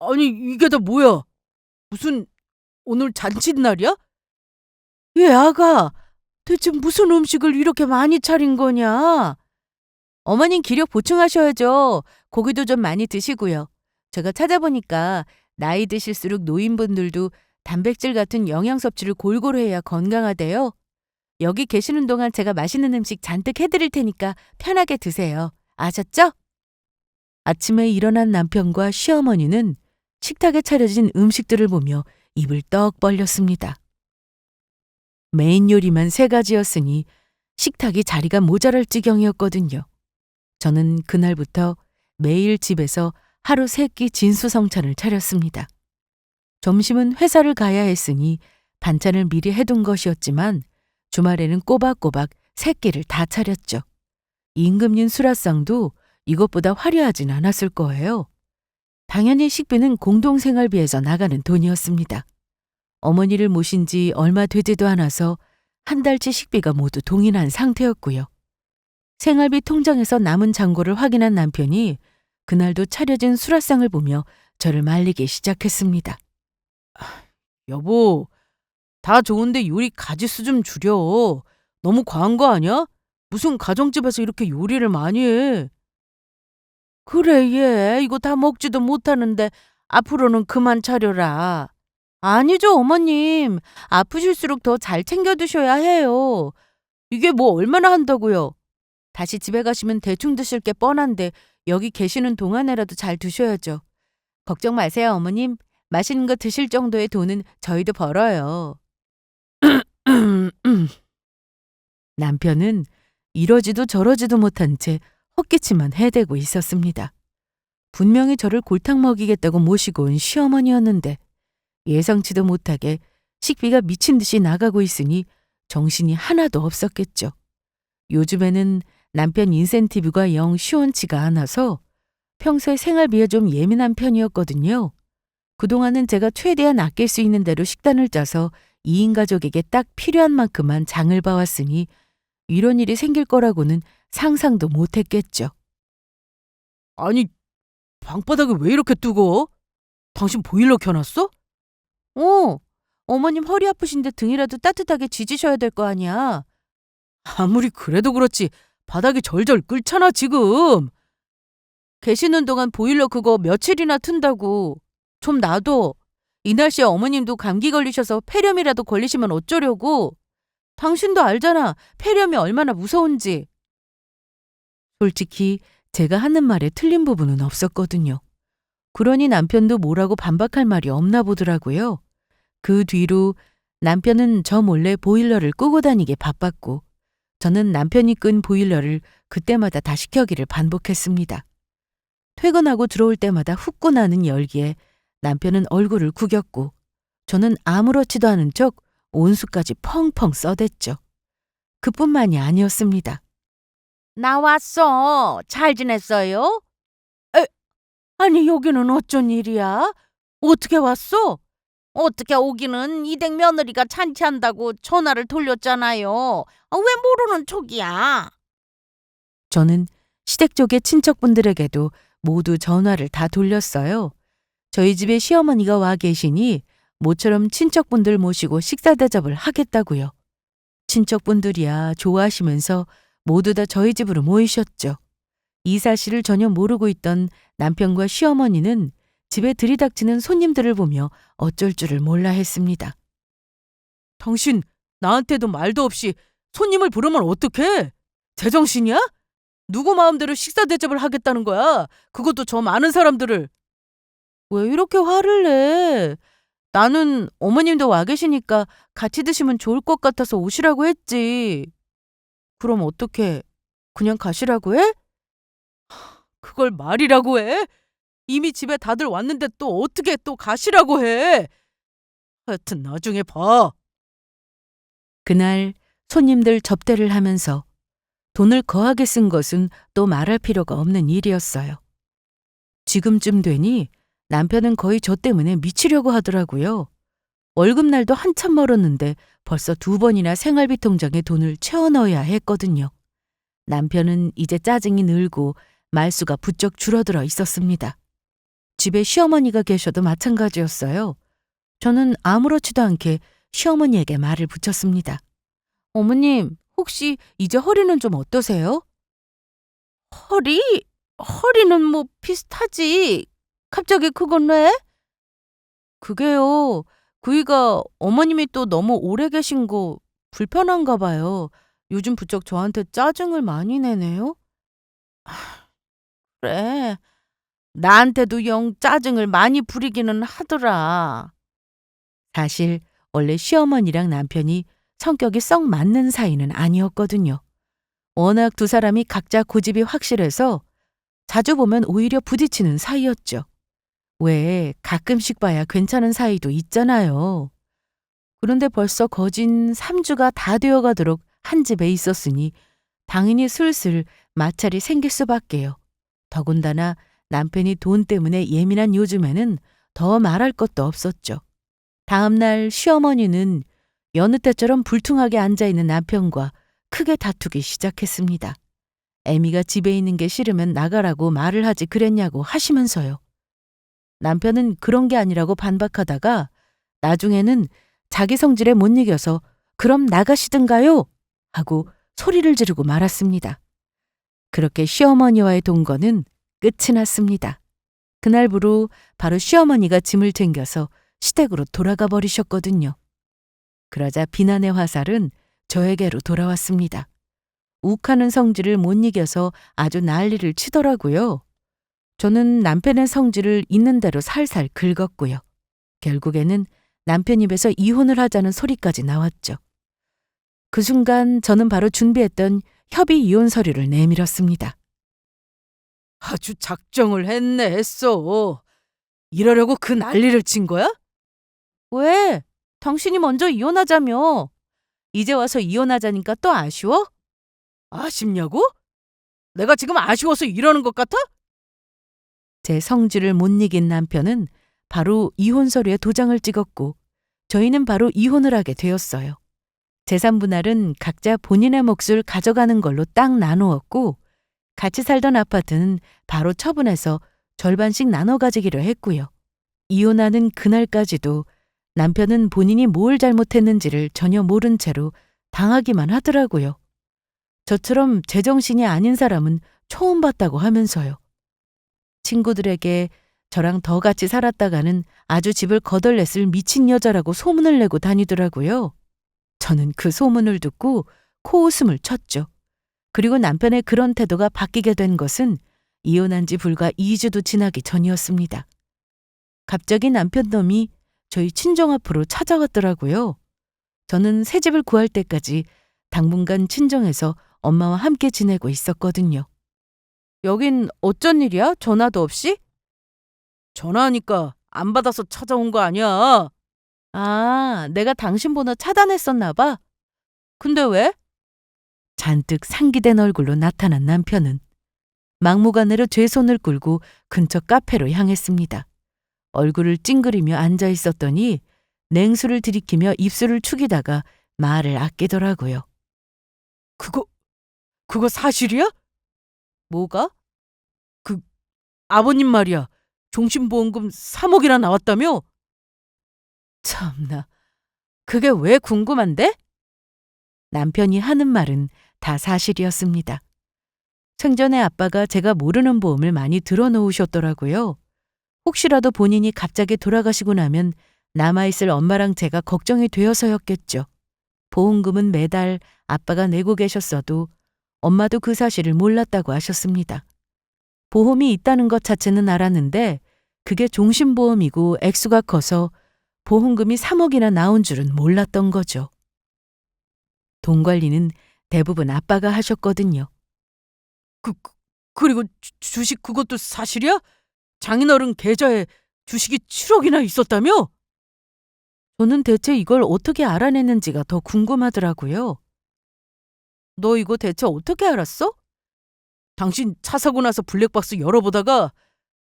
아니, 이게 다 뭐야? 무슨 오늘 잔칫날이야? 예, 아가. 대체 무슨 음식을 이렇게 많이 차린 거냐? 어머님 기력 보충하셔야죠. 고기도 좀 많이 드시고요. 제가 찾아보니까 나이 드실수록 노인분들도 단백질 같은 영양 섭취를 골고루 해야 건강하대요. 여기 계시는 동안 제가 맛있는 음식 잔뜩 해드릴 테니까 편하게 드세요. 아셨죠? 아침에 일어난 남편과 시어머니는 식탁에 차려진 음식들을 보며 입을 떡 벌렸습니다. 메인 요리만 3가지였으니 식탁이 자리가 모자랄 지경이었거든요. 저는 그날부터 매일 집에서 하루 3끼 진수성찬을 차렸습니다. 점심은 회사를 가야 했으니 반찬을 미리 해둔 것이었지만 주말에는 꼬박꼬박 3끼를 다 차렸죠. 임금님 수라상도 이것보다 화려하진 않았을 거예요. 당연히 식비는 공동생활비에서 나가는 돈이었습니다. 어머니를 모신 지 얼마 되지도 않아서 한 달치 식비가 모두 동일한 상태였고요. 생활비 통장에서 남은 잔고를 확인한 남편이 그날도 차려진 수라상을 보며 저를 말리기 시작했습니다. 여보, 다 좋은데 요리 가짓수 좀 줄여. 너무 과한 거 아니야? 무슨 가정집에서 이렇게 요리를 많이 해. 그래, 얘. 이거 다 먹지도 못하는데 앞으로는 그만 차려라. 아니죠, 어머님. 아프실수록 더 잘 챙겨 드셔야 해요. 이게 뭐 얼마나 한다고요? 다시 집에 가시면 대충 드실 게 뻔한데 여기 계시는 동안에라도 잘 드셔야죠. 걱정 마세요, 어머님. 맛있는 거 드실 정도의 돈은 저희도 벌어요. 남편은 이러지도 저러지도 못한 채 헛기침만 해대고 있었습니다. 분명히 저를 골탕 먹이겠다고 모시고 온 시어머니였는데 예상치도 못하게 식비가 미친 듯이 나가고 있으니 정신이 하나도 없었겠죠. 요즘에는 남편 인센티브가 영 시원치가 않아서 평소에 생활비에 좀 예민한 편이었거든요. 그동안은 제가 최대한 아낄 수 있는 대로 식단을 짜서 2인 가족에게 딱 필요한 만큼만 장을 봐왔으니 이런 일이 생길 거라고는 상상도 못했겠죠. 아니, 방바닥이 왜 이렇게 뜨거워? 당신 보일러 켜놨어? 어머님 허리 아프신데 등이라도 따뜻하게 쥐지셔야 될 거 아니야. 아무리 그래도 그렇지 바닥이 절절 끓잖아 지금. 계시는 동안 보일러 그거 며칠이나 튼다고. 좀 놔둬. 이 날씨에 어머님도 감기 걸리셔서 폐렴이라도 걸리시면 어쩌려고. 당신도 알잖아. 폐렴이 얼마나 무서운지. 솔직히 제가 하는 말에 틀린 부분은 없었거든요. 그러니 남편도 뭐라고 반박할 말이 없나 보더라고요. 그 뒤로 남편은 저 몰래 보일러를 끄고 다니게 바빴고 저는 남편이 끈 보일러를 그때마다 다시 켜기를 반복했습니다. 퇴근하고 들어올 때마다 훅고 나는 열기에 남편은 얼굴을 구겼고 저는 아무렇지도 않은 척 온수까지 펑펑 써댔죠. 그뿐만이 아니었습니다. 나왔어. 잘 지냈어요? 아니 여기는 어쩐 일이야? 어떻게 왔어? 어떻게 오기는 이댁 며느리가 잔치한다고 전화를 돌렸잖아요. 왜 모르는 척이야? 저는 시댁 쪽의 친척분들에게도 모두 전화를 다 돌렸어요. 저희 집에 시어머니가 와 계시니 모처럼 친척분들 모시고 식사 대접을 하겠다고요. 친척분들이야 좋아하시면서 모두 다 저희 집으로 모이셨죠. 이 사실을 전혀 모르고 있던 남편과 시어머니는 집에 들이닥치는 손님들을 보며 어쩔 줄을 몰라 했습니다. 당신 나한테도 말도 없이 손님을 부르면 어떡해? 제정신이야? 누구 마음대로 식사 대접을 하겠다는 거야? 그것도 저 많은 사람들을. 왜 이렇게 화를 내? 나는 어머님도 와 계시니까 같이 드시면 좋을 것 같아서 오시라고 했지. 그럼 어떻게 그냥 가시라고 해? 그걸 말이라고 해? 이미 집에 다들 왔는데 또 어떻게 또 가시라고 해? 하여튼 나중에 봐. 그날 손님들 접대를 하면서 돈을 거하게 쓴 것은 또 말할 필요가 없는 일이었어요. 지금쯤 되니 남편은 거의 저 때문에 미치려고 하더라고요. 월급날도 한참 멀었는데 벌써 2번이나 생활비 통장에 돈을 채워 넣어야 했거든요. 남편은 이제 짜증이 늘고 말수가 부쩍 줄어들어 있었습니다. 집에 시어머니가 계셔도 마찬가지였어요. 저는 아무렇지도 않게 시어머니에게 말을 붙였습니다. 어머님, 혹시 이제 허리는 좀 어떠세요? 허리? 허리는 뭐 비슷하지. 갑자기 그건 왜? 그게요. 그이가 어머님이 또 너무 오래 계신 거 불편한가 봐요. 요즘 부쩍 저한테 짜증을 많이 내네요. 그래. 나한테도 영 짜증을 많이 부리기는 하더라. 사실 원래 시어머니랑 남편이 성격이 썩 맞는 사이는 아니었거든요. 워낙 두 사람이 각자 고집이 확실해서 자주 보면 오히려 부딪히는 사이였죠. 왜 가끔씩 봐야 괜찮은 사이도 있잖아요. 그런데 벌써 거진 3주가 다 되어가도록 한 집에 있었으니 당연히 슬슬 마찰이 생길 수밖에요. 더군다나 남편이 돈 때문에 예민한 요즘에는 더 말할 것도 없었죠. 다음 날 시어머니는 여느 때처럼 불퉁하게 앉아있는 남편과 크게 다투기 시작했습니다. 애미가 집에 있는 게 싫으면 나가라고 말을 하지 그랬냐고 하시면서요. 남편은 그런 게 아니라고 반박하다가 나중에는 자기 성질에 못 이겨서 그럼 나가시든가요? 하고 소리를 지르고 말았습니다. 그렇게 시어머니와의 동거는 끝이 났습니다. 그날부로 바로 시어머니가 짐을 챙겨서 시댁으로 돌아가 버리셨거든요. 그러자 비난의 화살은 저에게로 돌아왔습니다. 욱하는 성질을 못 이겨서 아주 난리를 치더라고요. 저는 남편의 성질을 있는 대로 살살 긁었고요. 결국에는 남편 입에서 이혼을 하자는 소리까지 나왔죠. 그 순간 저는 바로 준비했던 협의 이혼 서류를 내밀었습니다. 아주 작정을 했네 했어. 이러려고 그 난리를 친 거야? 왜? 당신이 먼저 이혼하자며. 이제 와서 이혼하자니까 또 아쉬워? 아쉽냐고? 내가 지금 아쉬워서 이러는 것 같아? 제 성질을 못 이긴 남편은 바로 이혼 서류에 도장을 찍었고 저희는 바로 이혼을 하게 되었어요. 재산 분할은 각자 본인의 몫을 가져가는 걸로 딱 나누었고 같이 살던 아파트는 바로 처분해서 절반씩 나눠 가지기로 했고요. 이혼하는 그날까지도 남편은 본인이 뭘 잘못했는지를 전혀 모른 채로 당하기만 하더라고요. 저처럼 제정신이 아닌 사람은 처음 봤다고 하면서요. 친구들에게 저랑 더 같이 살았다가는 아주 집을 거덜냈을 미친 여자라고 소문을 내고 다니더라고요. 저는 그 소문을 듣고 코웃음을 쳤죠. 그리고 남편의 그런 태도가 바뀌게 된 것은 이혼한 지 불과 2주도 지나기 전이었습니다. 갑자기 남편 놈이 저희 친정 앞으로 찾아왔더라고요. 저는 새 집을 구할 때까지 당분간 친정에서 엄마와 함께 지내고 있었거든요. 여긴 어쩐 일이야? 전화도 없이? 전화하니까 안 받아서 찾아온 거 아니야. 아, 내가 당신 번호 차단했었나 봐. 근데 왜? 잔뜩 상기된 얼굴로 나타난 남편은 막무가내로 제 손을 끌고 근처 카페로 향했습니다. 얼굴을 찡그리며 앉아 있었더니 냉수를 들이키며 입술을 축이다가 말을 아끼더라고요. 그거 사실이야? 뭐가? 아버님 말이야. 종신보험금 3억이나 나왔다며? 참나, 그게 왜 궁금한데? 남편이 하는 말은 다 사실이었습니다. 생전에 아빠가 제가 모르는 보험을 많이 들어놓으셨더라고요. 혹시라도 본인이 갑자기 돌아가시고 나면 남아있을 엄마랑 제가 걱정이 되어서였겠죠. 보험금은 매달 아빠가 내고 계셨어도 엄마도 그 사실을 몰랐다고 하셨습니다. 보험이 있다는 것 자체는 알았는데 그게 종신보험이고 액수가 커서 보험금이 3억이나 나온 줄은 몰랐던 거죠. 돈 관리는 대부분 아빠가 하셨거든요. 그리고 주식 그것도 사실이야? 장인어른 계좌에 주식이 7억이나 있었다며? 저는 대체 이걸 어떻게 알아냈는지가 더 궁금하더라고요. 너 이거 대체 어떻게 알았어? 당신 차 사고 나서 블랙박스 열어보다가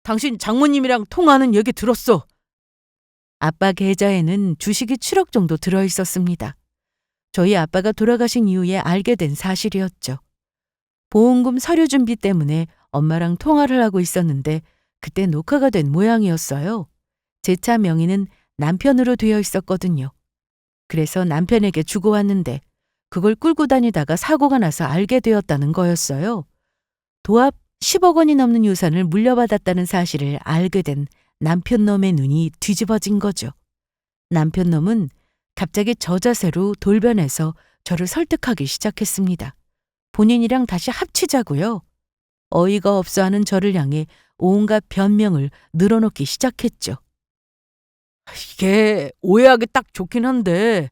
당신 장모님이랑 통화하는 얘기 들었어. 아빠 계좌에는 주식이 7억 정도 들어있었습니다. 저희 아빠가 돌아가신 이후에 알게 된 사실이었죠. 보험금 서류 준비 때문에 엄마랑 통화를 하고 있었는데 그때 녹화가 된 모양이었어요. 제 차 명의는 남편으로 되어 있었거든요. 그래서 남편에게 주고 왔는데 그걸 끌고 다니다가 사고가 나서 알게 되었다는 거였어요. 도합 10억 원이 넘는 유산을 물려받았다는 사실을 알게 된 남편놈의 눈이 뒤집어진 거죠. 남편놈은 갑자기 저자세로 돌변해서 저를 설득하기 시작했습니다. 본인이랑 다시 합치자고요. 어이가 없어 하는 저를 향해 온갖 변명을 늘어놓기 시작했죠. 이게 오해하기 딱 좋긴 한데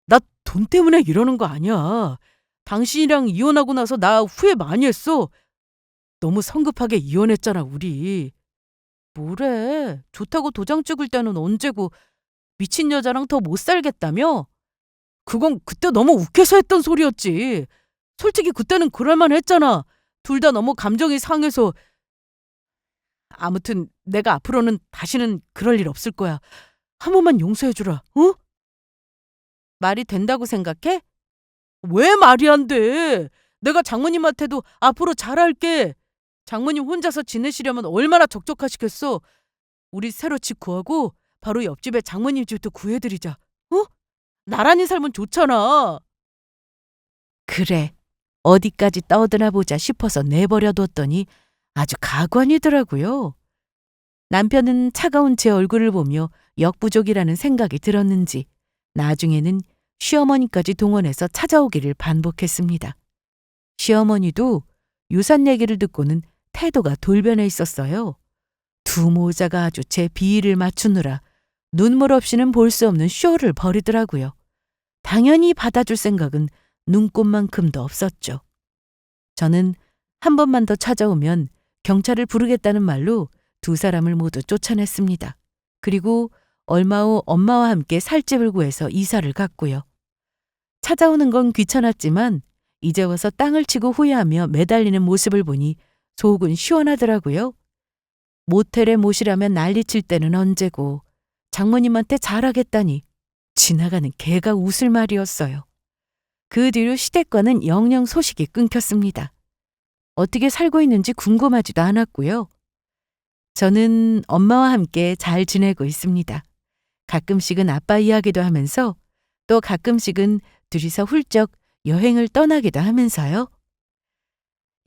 나 돈 때문에 이러는 거 아니야. 당신이랑 이혼하고 나서 나 후회 많이 했어. 너무 성급하게 이혼했잖아 우리. 뭐래. 좋다고 도장 찍을 때는 언제고 미친 여자랑 더 못 살겠다며? 그건 그때 너무 욱해서 했던 소리였지. 솔직히 그때는 그럴만 했잖아. 둘 다 너무 감정이 상해서. 아무튼 내가 앞으로는 다시는 그럴 일 없을 거야. 한 번만 용서해주라, 어? 말이 된다고 생각해? 왜 말이 안 돼? 내가 장모님한테도 앞으로 잘할게. 장모님 혼자서 지내시려면 얼마나 적적하시겠어. 우리 새로 집 구하고 바로 옆집에 장모님 집도 구해드리자. 어? 나란히 살면 좋잖아. 그래, 어디까지 떠드나 보자 싶어서 내버려뒀더니 아주 가관이더라고요. 남편은 차가운 제 얼굴을 보며 역부족이라는 생각이 들었는지 나중에는 시어머니까지 동원해서 찾아오기를 반복했습니다. 시어머니도 유산 얘기를 듣고는 태도가 돌변해 있었어요. 두 모자가 아주 제 비위를 맞추느라 눈물 없이는 볼 수 없는 쇼를 벌이더라고요. 당연히 받아줄 생각은 눈꼽만큼도 없었죠. 저는 한 번만 더 찾아오면 경찰을 부르겠다는 말로 두 사람을 모두 쫓아냈습니다. 그리고 얼마 후 엄마와 함께 살집을 구해서 이사를 갔고요. 찾아오는 건 귀찮았지만 이제 와서 땅을 치고 후회하며 매달리는 모습을 보니 속은 시원하더라고요. 모텔에 모시라면 난리칠 때는 언제고 장모님한테 잘하겠다니 지나가는 개가 웃을 말이었어요. 그 뒤로 시댁과는 영영 소식이 끊겼습니다. 어떻게 살고 있는지 궁금하지도 않았고요. 저는 엄마와 함께 잘 지내고 있습니다. 가끔씩은 아빠 이야기도 하면서 또 가끔씩은 둘이서 훌쩍 여행을 떠나기도 하면서요.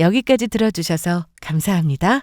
여기까지 들어주셔서 감사합니다.